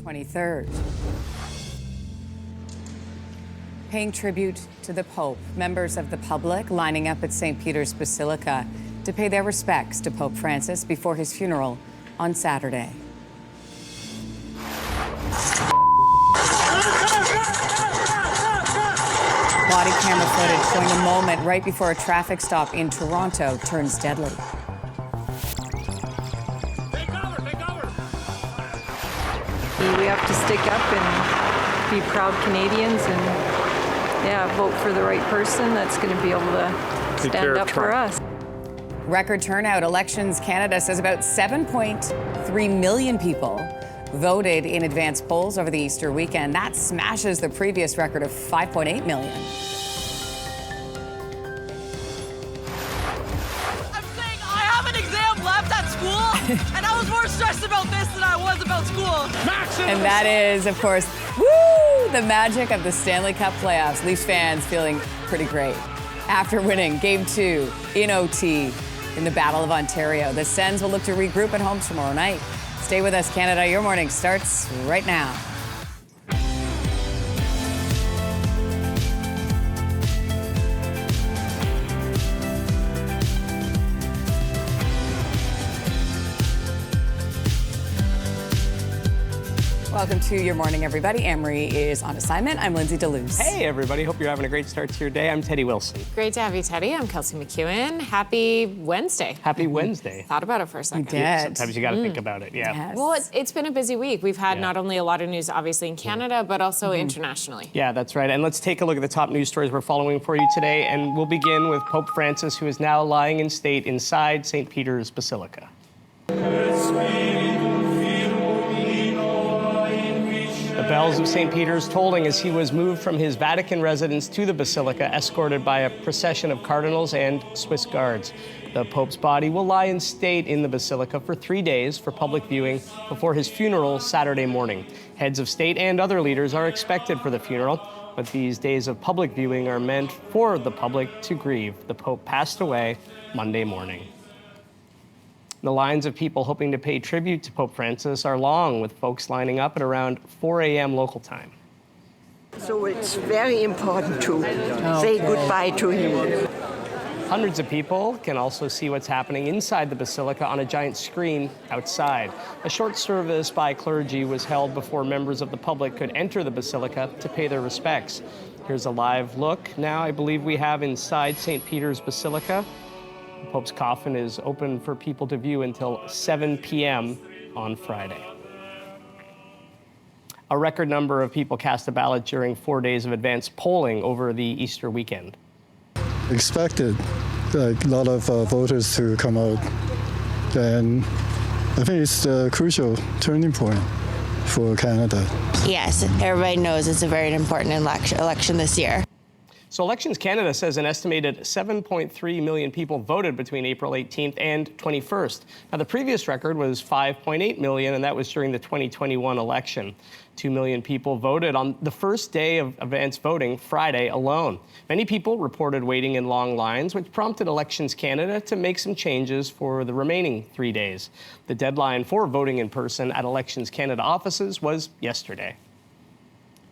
23rd. Paying tribute to the Pope, members of the public lining up at St. Peter's Basilica to pay their respects to Pope Francis before his funeral on Saturday. Body camera footage showing a moment right before a traffic stop in Toronto turns deadly. Take cover, take cover. We have to stick up and be proud Canadians and, vote for the right person that's going to be able to stand up for us. Record turnout. Elections Canada says about 7.3 million people voted in advance polls over the Easter weekend. That smashes the previous record of 5.8 million. I'm saying I have an exam left at school, and I was more stressed about this than I was about school. And that is, of course, woo, the magic of the Stanley Cup playoffs. Leafs fans feeling pretty great after winning Game 2 in OT in the Battle of Ontario. The Sens will look to regroup at home tomorrow night. Stay with us, Canada. Your morning starts right now. Welcome to Your Morning, everybody. Anne-Marie is on assignment. I'm Lindsey Deluce. Hey, everybody. Hope you're having a great start to your day. I'm Teddy Wilson. Great to have you, Teddy. I'm Kelsey McEwen. Happy Wednesday. Happy Wednesday. Thought about it for a second. You did. Sometimes you got to think about it, yeah. Yes. Well, it's been a busy week. We've had not only a lot of news, obviously, in Canada, but also internationally. Yeah, that's right. And let's take a look at the top news stories we're following for you today. And we'll begin with Pope Francis, who is now lying in state inside St. Peter's Basilica. The bells of St. Peter's tolling as he was moved from his Vatican residence to the Basilica, escorted by a procession of cardinals and Swiss guards. The Pope's body will lie in state in the Basilica for 3 days for public viewing before his funeral Saturday morning. Heads of state and other leaders are expected for the funeral, but these days of public viewing are meant for the public to grieve. The Pope passed away Monday morning. The lines of people hoping to pay tribute to Pope Francis are long, with folks lining up at around 4 a.m. local time. So it's very important to say goodbye to him. Hundreds of people can also see what's happening inside the Basilica on a giant screen outside. A short service by clergy was held before members of the public could enter the Basilica to pay their respects. Here's a live look now, I believe we have inside St. Peter's Basilica. The Pope's coffin is open for people to view until 7 p.m. on Friday. A record number of people cast a ballot during 4 days of advanced polling over the Easter weekend. Expected a lot of voters to come out, and I think it's a crucial turning point for Canada. Yes, everybody knows it's a very important election this year. So Elections Canada says an estimated 7.3 million people voted between April 18th and 21st. Now, the previous record was 5.8 million, and that was during the 2021 election. 2 million people voted on the first day of advanced voting, Friday alone. Many people reported waiting in long lines, which prompted Elections Canada to make some changes for the remaining 3 days. The deadline for voting in person at Elections Canada offices was yesterday.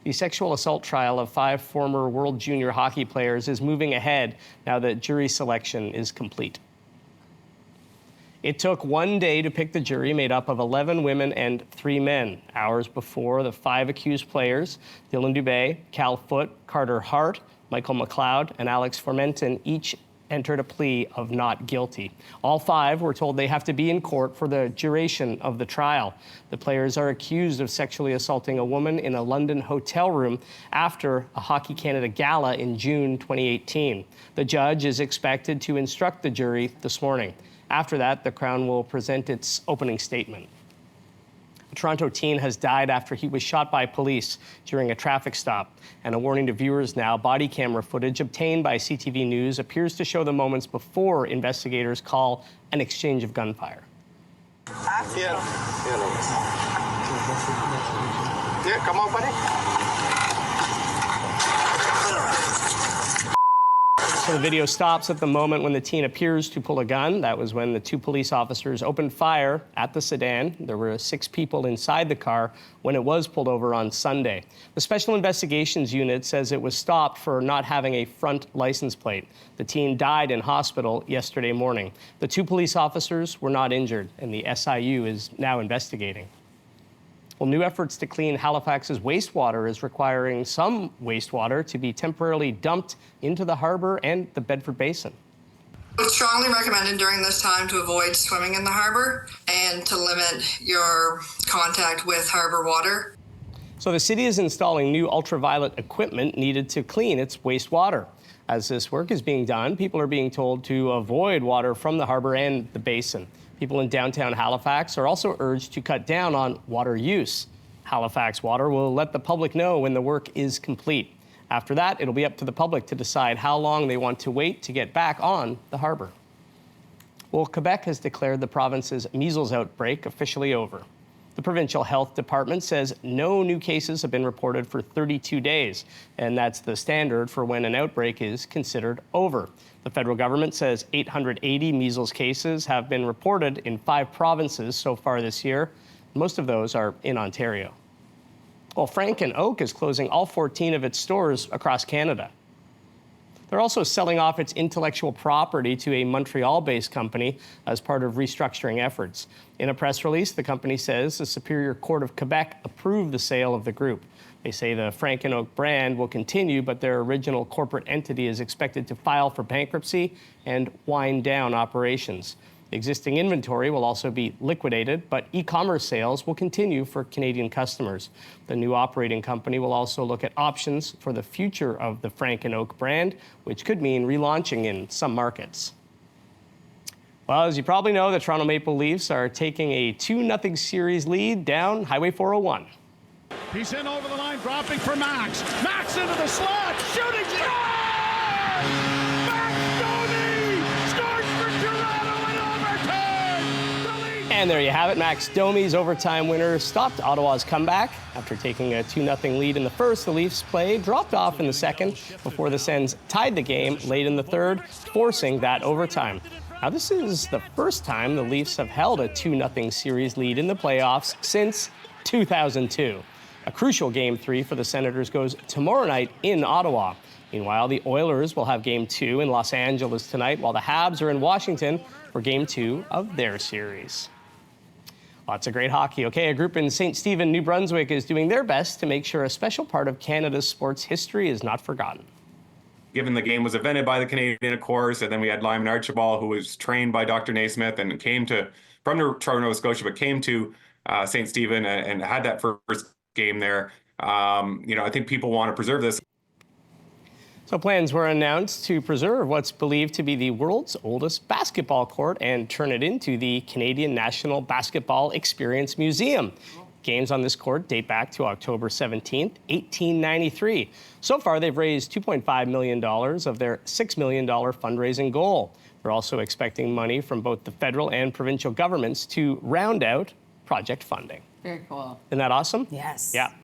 The sexual assault trial of 5 former World Junior hockey players is moving ahead now that jury selection is complete. It took 1 day to pick the jury made up of 11 women and 3 men. Hours before, the 5 accused players, Dylan Dubé, Cal Foote, Carter Hart, Michael McLeod, and Alex Formenton, each entered a plea of not guilty. All 5 were told they have to be in court for the duration of the trial. The players are accused of sexually assaulting a woman in a London hotel room after a Hockey Canada gala in June 2018. The judge is expected to instruct the jury this morning. After that, the Crown will present its opening statement. A Toronto teen has died after he was shot by police during a traffic stop. And a warning to viewers now, body camera footage obtained by CTV News appears to show the moments before investigators call an exchange of gunfire. Yeah, come on, buddy. So the video stops at the moment when the teen appears to pull a gun. That was when the two police officers opened fire at the sedan. There were 6 people inside the car when it was pulled over on Sunday. The Special Investigations Unit says it was stopped for not having a front license plate. The teen died in hospital yesterday morning. The 2 police officers were not injured, and the SIU is now investigating. Well, new efforts to clean Halifax's wastewater is requiring some wastewater to be temporarily dumped into the harbour and the Bedford Basin. It's strongly recommended during this time to avoid swimming in the harbour and to limit your contact with harbour water. So the city is installing new ultraviolet equipment needed to clean its wastewater. As this work is being done, people are being told to avoid water from the harbour and the basin. People in downtown Halifax are also urged to cut down on water use. Halifax Water will let the public know when the work is complete. After that, it'll be up to the public to decide how long they want to wait to get back on the harbour. Well, Quebec has declared the province's measles outbreak officially over. The provincial health department says no new cases have been reported for 32 days, and that's the standard for when an outbreak is considered over. The federal government says 880 measles cases have been reported in 5 provinces so far this year. Most of those are in Ontario. Well, Frank and Oak is closing all 14 of its stores across Canada. They're also selling off its intellectual property to a Montreal-based company as part of restructuring efforts. In a press release, the company says the Superior Court of Quebec approved the sale of the group. They say the Frank and Oak brand will continue, but their original corporate entity is expected to file for bankruptcy and wind down operations. The existing inventory will also be liquidated, but e-commerce sales will continue for Canadian customers. The new operating company will also look at options for the future of the Frank and Oak brand, which could mean relaunching in some markets. Well, as you probably know, the Toronto Maple Leafs are taking a 2-0 series lead down Highway 401. He's in over the line, dropping for Max. Max into the slot, shooting, scores! Max Domi scores for Toronto in overtime! And there you have it. Max Domi's overtime winner stopped Ottawa's comeback. After taking a 2-0 lead in the first, the Leafs play dropped off in the second before the Sens tied the game late in the third, forcing that overtime. Now, this is the first time the Leafs have held a 2-0 series lead in the playoffs since 2002. A crucial Game 3 for the Senators goes tomorrow night in Ottawa. Meanwhile, the Oilers will have Game 2 in Los Angeles tonight, while the Habs are in Washington for Game 2 of their series. Lots of great hockey. Okay, a group in St. Stephen, New Brunswick is doing their best to make sure a special part of Canada's sports history is not forgotten. Given the game was invented by the Canadian, of course, and then we had Lyman Archibald, who was trained by Dr. Naismith and came from Toronto, Nova Scotia, but came to St. Stephen and had that first game there. I think people want to preserve this. So plans were announced to preserve what's believed to be the world's oldest basketball court and turn it into the Canadian National Basketball Experience Museum. Games on this court date back to October 17th, 1893. So far, they've raised $2.5 million of their $6 million fundraising goal. They're also expecting money from both the federal and provincial governments to round out project funding. Very cool. Isn't that awesome? Yes. Yeah.